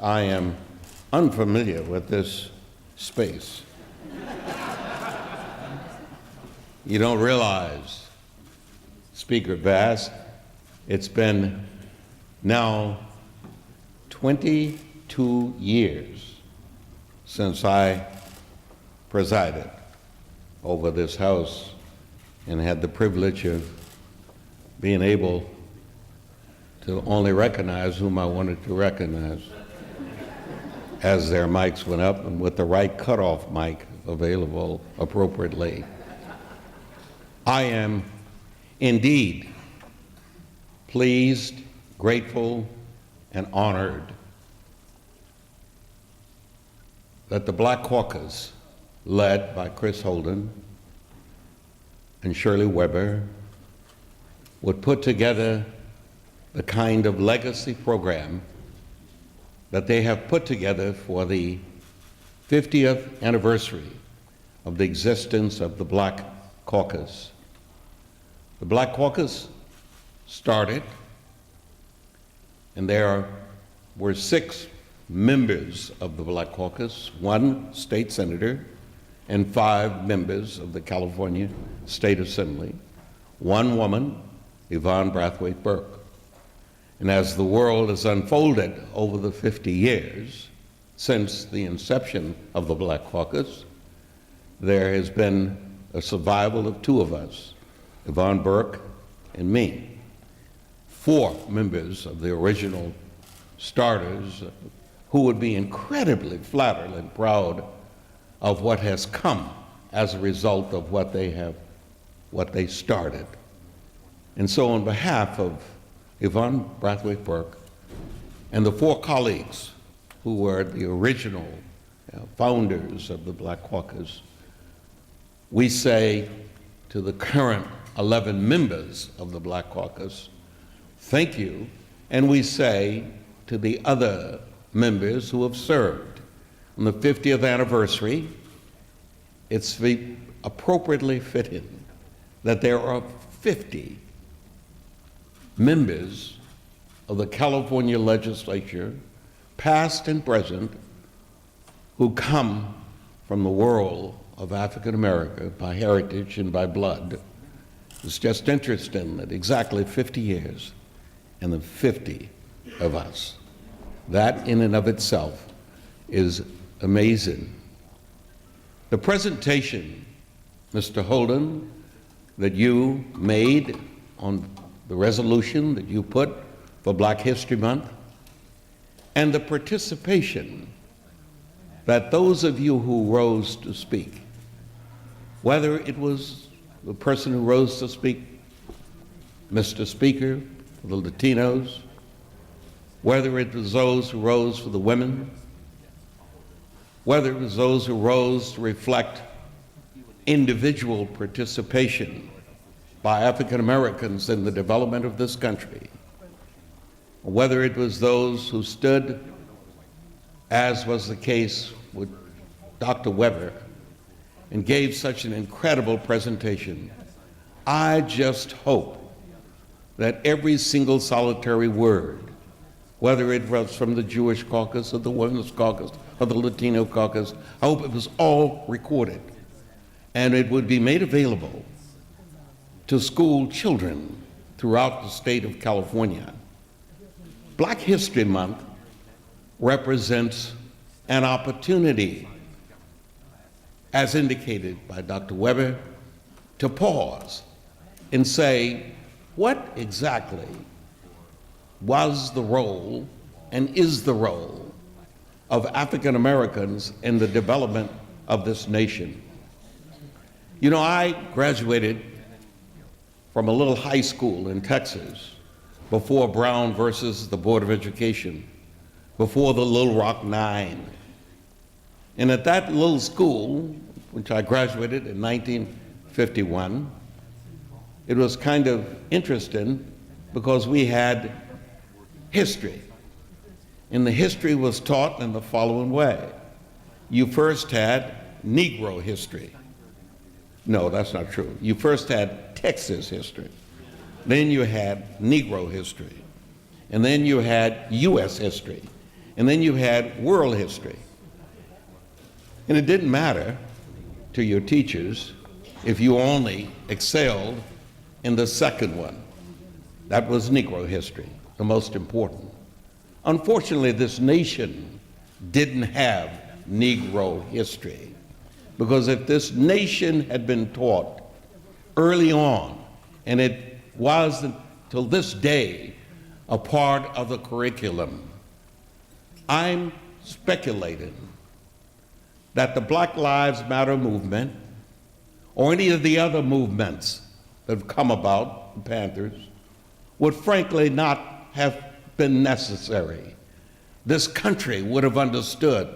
I am unfamiliar with this space. You don't realize, Speaker Bass, it's been now 22 years since I presided over this House and had the privilege of being able to only recognize whom I wanted to recognize as their mics went up and with the right cutoff mic available appropriately. I am indeed pleased, grateful, and honored that the Black Caucus, led by Chris Holden and Shirley Weber, would put together the kind of legacy program that they have put together for the 50th anniversary of the existence of the Black Caucus. The Black Caucus started, and there were 6 members of the Black Caucus, 1 state senator, and 5 members of the California State Assembly, 1 woman, Yvonne Brathwaite Burke. And as the world has unfolded over the 50 years since the inception of the Black Caucus, there has been a survival of 2 of us, Yvonne Burke and me. 4 members of the original starters who would be incredibly flattered and proud of what has come as a result of what they started. And so on behalf of Yvonne Brathwaite Burke and the 4 colleagues who were the original founders of the Black Caucus, we say to the current 11 members of the Black Caucus, thank you, and we say to the other members who have served. On the 50th anniversary, it's appropriately fitting that there are 50 members of the California legislature, past and present, who come from the world of African America by heritage and by blood. It's just interesting that exactly 50 years and the 50 of us. That in and of itself is amazing. The presentation, Mr. Holden, that you made on the resolution that you put for Black History Month, and the participation that those of you who rose to speak, whether it was the person who rose to speak, Mr. Speaker, for the Latinos, whether it was those who rose for the women, whether it was those who rose to reflect individual participation by African Americans in the development of this country, or whether it was those who stood, as was the case with Dr. Weber, and gave such an incredible presentation. I just hope that every single solitary word, whether it was from the Jewish caucus or the Women's caucus or the Latino caucus, I hope it was all recorded and it would be made available to school children throughout the state of California. Black History Month represents an opportunity, as indicated by Dr. Weber, to pause and say, what exactly was the role and is the role of African Americans in the development of this nation? You know, I graduated from a little high school in Texas before Brown versus the Board of Education, before the Little Rock Nine. And at that little school, which I graduated in 1951, it was kind of interesting because we had history. And the history was taught in the following way. You first had Negro history. No, that's not true. You first had Texas history. Then you had Negro history. And then you had U.S. history. and then you had world history. And it didn't matter to your teachers if you only excelled in the second one. That was Negro history, the most important. Unfortunately, this nation didn't have Negro history, because if this nation had been taught early on, and it was till this day a part of the curriculum, I'm speculating that the Black Lives Matter movement or any of the other movements that have come about, the Panthers, would frankly not have been necessary. This country would have understood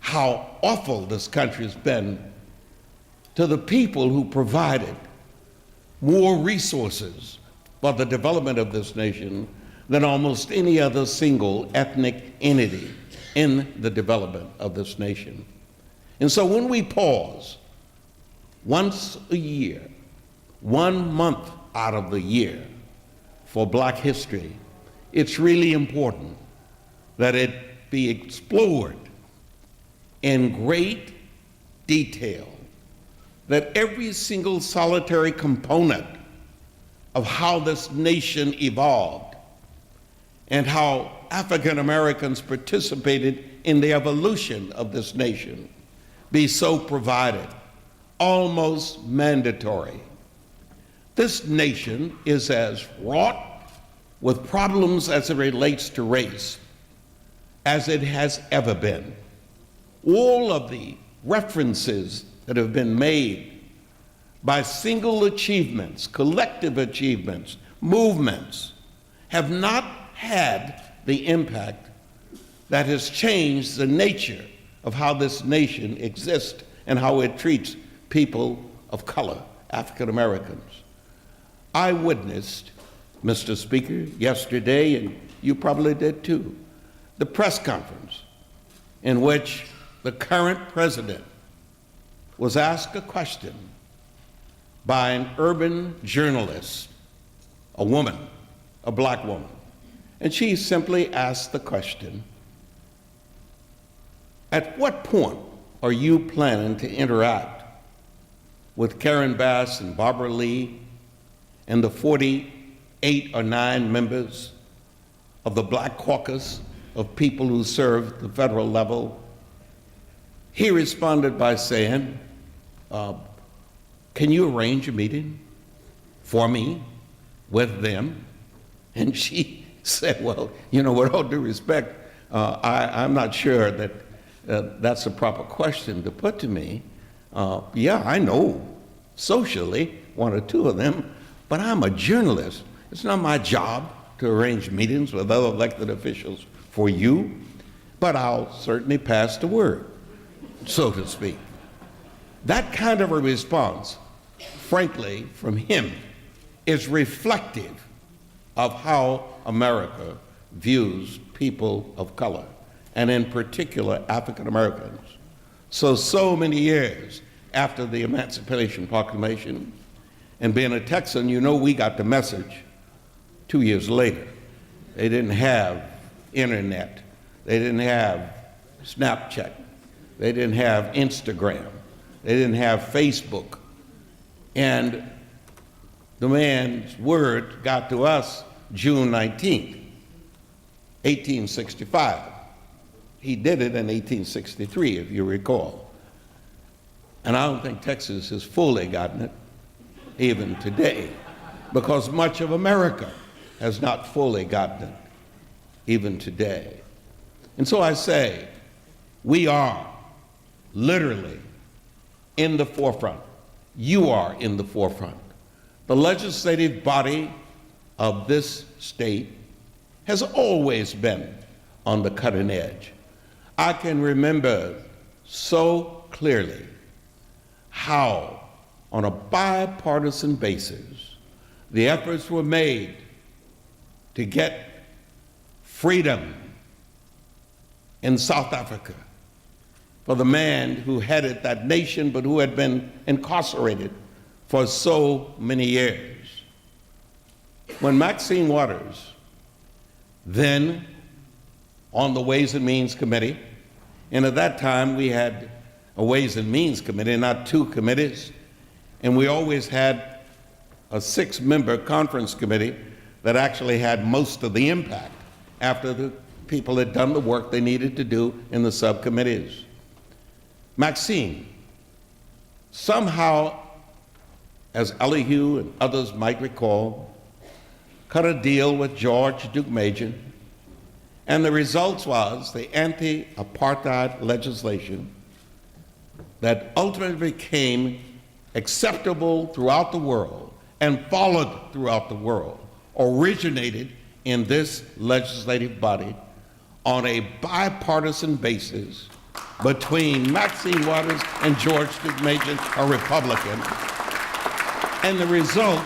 how awful this country has been to the people who provided more resources for the development of this nation than almost any other single ethnic entity in the development of this nation. And so when we pause once a year, 1 month out of the year, for Black history, it's really important that it be explored in great detail, that every single solitary component of how this nation evolved and how African Americans participated in the evolution of this nation be so provided, almost mandatory. This nation is as wrought with problems as it relates to race as it has ever been. All of the references that have been made by single achievements, collective achievements, movements, have not had the impact that has changed the nature of how this nation exists and how it treats people of color, African Americans. I witnessed, Mr. Speaker, yesterday, and you probably did too, the press conference in which the current president was asked a question by an urban journalist, a woman, a Black woman. And she simply asked the question, at what point are you planning to interact with Karen Bass and Barbara Lee and the 48 or 9 members of the Black Caucus of people who serve the federal level? He responded by saying, can you arrange a meeting for me with them? And she said, well, you know, with all due respect, I'm not sure that that's a proper question to put to me. Yeah, I know socially 1 or 2 of them, but I'm a journalist. It's not my job to arrange meetings with other elected officials for you, but I'll certainly pass the word, so to speak. That kind of a response, frankly, from him, is reflective of how America views people of color, and in particular, African Americans. So many years after the Emancipation Proclamation, and being a Texan, you know we got the message 2 years later. They didn't have internet. They didn't have Snapchat. They didn't have Instagram. They didn't have Facebook. And the man's word got to us June 19th, 1865. He did it in 1863, if you recall. And I don't think Texas has fully gotten it, even today, because much of America has not fully gotten it, even today. And so I say, we are literally in the forefront. You are in the forefront. The legislative body of this state has always been on the cutting edge. I can remember so clearly how, on a bipartisan basis, the efforts were made to get freedom in South Africa for the man who headed that nation but who had been incarcerated for so many years. When Maxine Waters, then on the Ways and Means Committee. And at that time, we had a Ways and Means Committee, not two committees. And we always had a 6-member conference committee that actually had most of the impact after the people had done the work they needed to do in the subcommittees. Maxine, somehow, as Elihu and others might recall, cut a deal with George Deukmejian, and the result was the anti-apartheid legislation that ultimately became acceptable throughout the world and followed throughout the world, originated in this legislative body on a bipartisan basis between Maxine Waters and George Deukmejian, a Republican. And the result,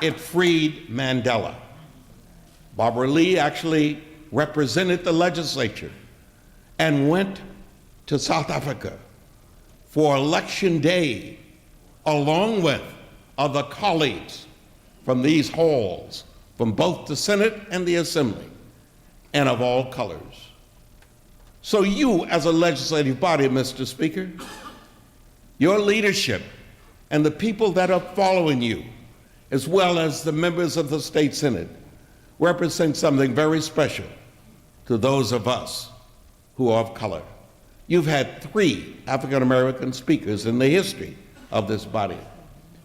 it freed Mandela. Barbara Lee actually represented the legislature and went to South Africa for election day along with other colleagues from these halls, from both the Senate and the Assembly, and of all colors. So you, as a legislative body, Mr. Speaker, your leadership and the people that are following you, as well as the members of the State Senate, represent something very special to those of us who are of color. You've had 3 African American speakers in the history of this body.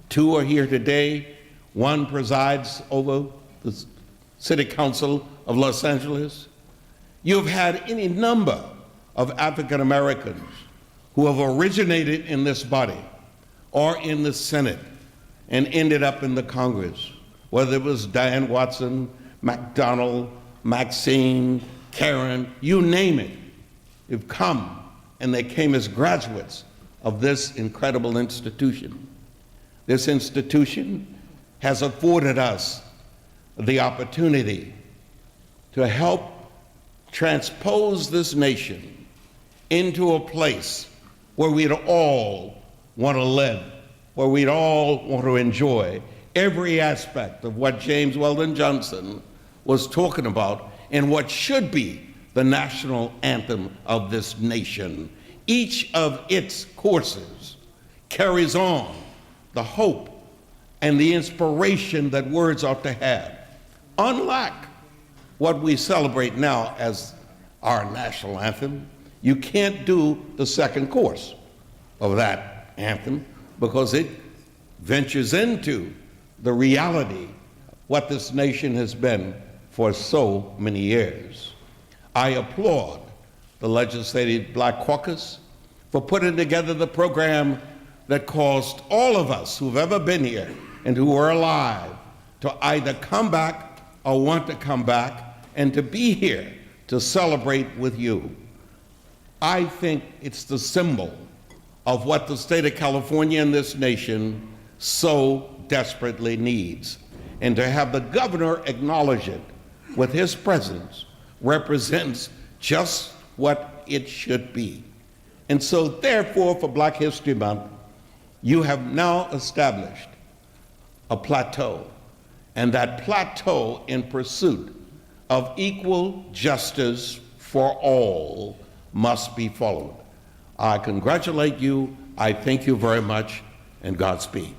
2 are here today. 1 presides over the City Council of Los Angeles. You've had any number of African Americans who have originated in this body or in the Senate and ended up in the Congress, whether it was Diane Watson, McDonald, Maxine, Karen, you name it. They've come, and they came as graduates of this incredible institution. This institution has afforded us the opportunity to help transpose this nation into a place where we'd all want to live, where we'd all want to enjoy every aspect of what James Weldon Johnson was talking about and what should be the national anthem of this nation. Each of its courses carries on the hope and the inspiration that words ought to have. Unlike what we celebrate now as our national anthem, you can't do the second course of that anthem because it ventures into the reality of what this nation has been for so many years. I applaud the Legislative Black Caucus for putting together the program that caused all of us who've ever been here and who are alive to either come back or want to come back and to be here to celebrate with you. I think it's the symbol of what the state of California and this nation so desperately needs. And to have the governor acknowledge it with his presence represents just what it should be. And so therefore, for Black History Month, you have now established a plateau, and that plateau in pursuit of equal justice for all must be followed. I congratulate you, I thank you very much, and Godspeed.